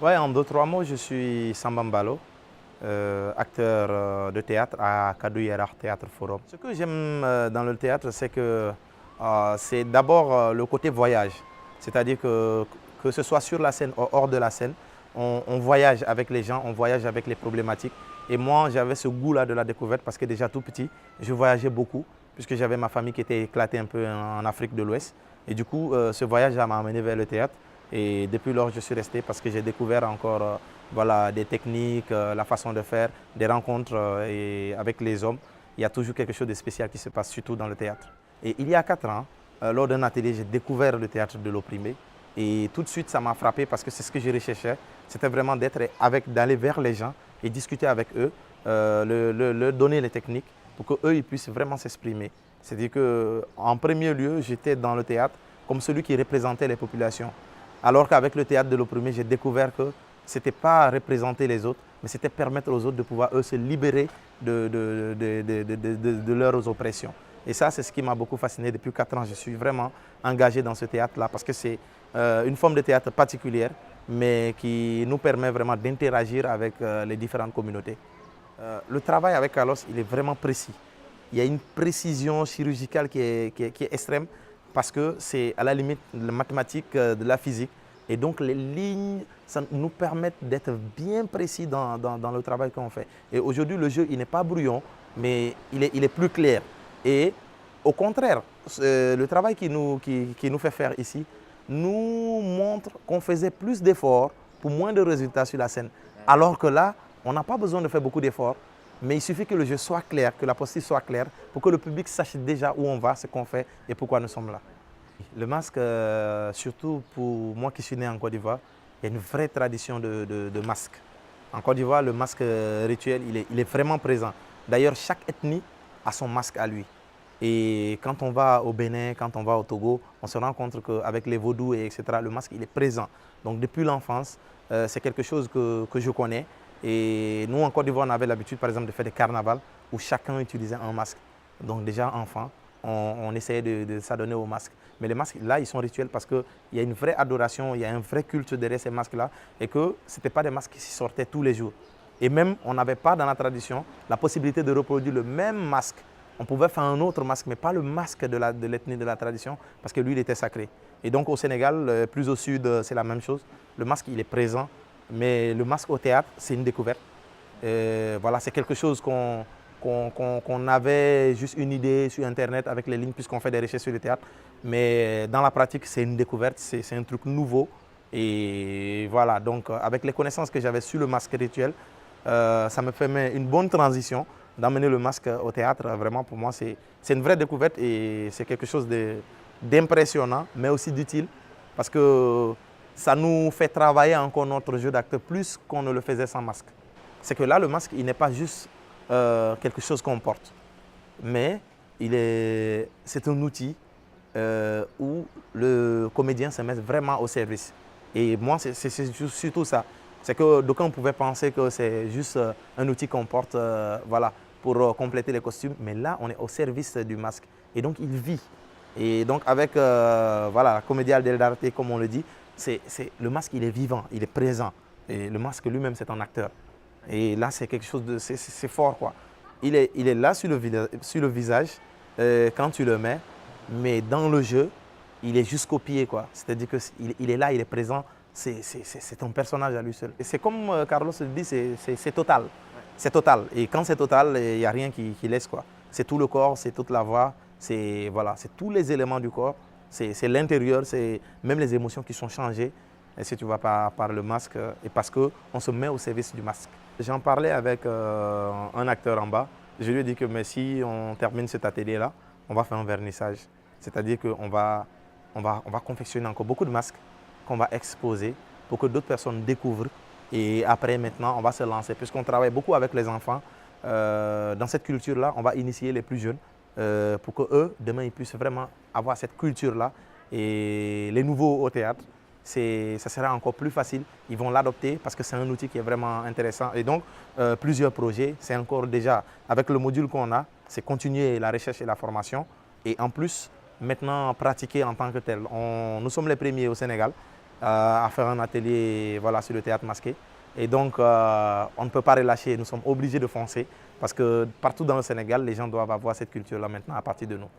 Ouais, en deux, trois mots, je suis Samba Mbalo, acteur de théâtre à Kadou Yerah Théâtre Forum. Ce que j'aime dans le théâtre, c'est que c'est d'abord le côté voyage. C'est-à-dire que ce soit sur la scène ou hors de la scène, on voyage avec les gens, on voyage avec les problématiques. Et moi, j'avais ce goût-là de la découverte parce que déjà tout petit, je voyageais beaucoup, puisque j'avais ma famille qui était éclatée un peu en Afrique de l'Ouest. Et du coup, ce voyage m'a amené vers le théâtre. Et depuis lors, je suis resté parce que j'ai découvert encore voilà, des techniques, la façon de faire, des rencontres et avec les hommes. Il y a toujours quelque chose de spécial qui se passe, surtout dans le théâtre. Et il y a 4 ans, lors d'un atelier, j'ai découvert le théâtre de l'opprimé. Et tout de suite, ça m'a frappé parce que c'est ce que je recherchais. C'était vraiment d'aller vers les gens et discuter avec eux, leur donner les techniques pour qu'eux ils puissent vraiment s'exprimer. C'est-à-dire qu'en premier lieu, j'étais dans le théâtre comme celui qui représentait les populations. Alors qu'avec le théâtre de l'opprimé, j'ai découvert que ce n'était pas représenter les autres, mais c'était permettre aux autres de pouvoir eux se libérer de leurs oppressions. Et ça, c'est ce qui m'a beaucoup fasciné. Depuis 4 ans, je suis vraiment engagé dans ce théâtre-là parce que c'est une forme de théâtre particulière, mais qui nous permet vraiment d'interagir avec les différentes communautés. Le travail avec Carlos, il est vraiment précis. Il y a une précision chirurgicale qui est extrême parce que c'est à la limite de la mathématique, de la physique. Et donc les lignes, ça nous permettent d'être bien précis dans le travail qu'on fait. Et aujourd'hui, le jeu, il n'est pas brouillon, mais il est plus clair. Et au contraire, le travail qui nous fait faire ici nous montre qu'on faisait plus d'efforts pour moins de résultats sur la scène. Alors que là, on n'a pas besoin de faire beaucoup d'efforts, mais il suffit que le jeu soit clair, que la posture soit claire, pour que le public sache déjà où on va, ce qu'on fait et pourquoi nous sommes là. Le masque, surtout pour moi qui suis né en Côte d'Ivoire, il y a une vraie tradition de masque. En Côte d'Ivoire, le masque rituel, il est vraiment présent. D'ailleurs, chaque ethnie a son masque à lui. Et quand on va au Bénin, quand on va au Togo, on se rend compte qu'avec les vaudous, etc., le masque, il est présent. Donc depuis l'enfance, c'est quelque chose que je connais. Et nous, en Côte d'Ivoire, on avait l'habitude, par exemple, de faire des carnavals où chacun utilisait un masque. Donc déjà, enfant, on essayait de s'adonner aux masques. Mais les masques, là, ils sont rituels parce qu'il y a une vraie adoration, il y a un vrai culte derrière ces masques-là et que ce n'étaient pas des masques qui sortaient tous les jours. Et même, on n'avait pas dans la tradition la possibilité de reproduire le même masque. On pouvait faire un autre masque, mais pas le masque de l'ethnie de la tradition parce que lui, il était sacré. Et donc, au Sénégal, plus au sud, c'est la même chose. Le masque, il est présent. Mais le masque au théâtre, c'est une découverte. Voilà, c'est quelque chose qu'on avait juste une idée sur Internet avec les lignes puisqu'on fait des recherches sur le théâtre. Mais dans la pratique, c'est une découverte, c'est un truc nouveau. Et voilà, donc avec les connaissances que j'avais sur le masque rituel, ça me permet une bonne transition d'amener le masque au théâtre. Vraiment, pour moi, c'est une vraie découverte et c'est quelque chose d'impressionnant, mais aussi d'utile parce que ça nous fait travailler encore notre jeu d'acteur plus qu'on ne le faisait sans masque. C'est que là, le masque, il n'est pas juste quelque chose qu'on porte, mais c'est un outil où le comédien se met vraiment au service. Et moi, c'est surtout ça. C'est que d'aucuns pouvaient penser que c'est juste un outil qu'on porte voilà, pour compléter les costumes, mais là, on est au service du masque. Et donc, il vit. Et donc, avec voilà, Comédia dell'arte, comme on le dit, le masque, il est vivant, il est présent. Et le masque lui-même, c'est un acteur. Et là, c'est quelque chose de... C'est fort, quoi. Il est là sur le visage quand tu le mets, mais dans le jeu, il est jusqu'au pied, quoi. C'est-à-dire qu'il est là, il est présent. C'est un personnage à lui seul. C'est comme Carlos le dit, c'est total. C'est total. Et quand c'est total, il n'y a rien qui laisse, quoi. C'est tout le corps, c'est toute la voix, c'est voilà, tous les éléments du corps. C'est l'intérieur, c'est même les émotions qui sont changées, et si tu vas par le masque, et parce qu'on se met au service du masque. J'en parlais avec un acteur en bas. Je lui ai dit que mais si on termine cet atelier-là, on va faire un vernissage. C'est-à-dire qu'on va confectionner encore beaucoup de masques qu'on va exposer pour que d'autres personnes découvrent. Et après, maintenant, on va se lancer. Puisqu'on travaille beaucoup avec les enfants, dans cette culture-là, on va initier les plus jeunes pour qu'eux, demain, ils puissent vraiment avoir cette culture-là. Et les nouveaux au théâtre, ça sera encore plus facile. Ils vont l'adopter parce que c'est un outil qui est vraiment intéressant. Et donc, plusieurs projets, c'est encore déjà, avec le module qu'on a, c'est continuer la recherche et la formation. Et en plus, maintenant, pratiquer en tant que tel. Nous sommes les premiers au Sénégal à faire un atelier voilà, sur le théâtre masqué. Et donc, on ne peut pas relâcher, nous sommes obligés de foncer parce que partout dans le Sénégal, les gens doivent avoir cette culture-là maintenant à partir de nous.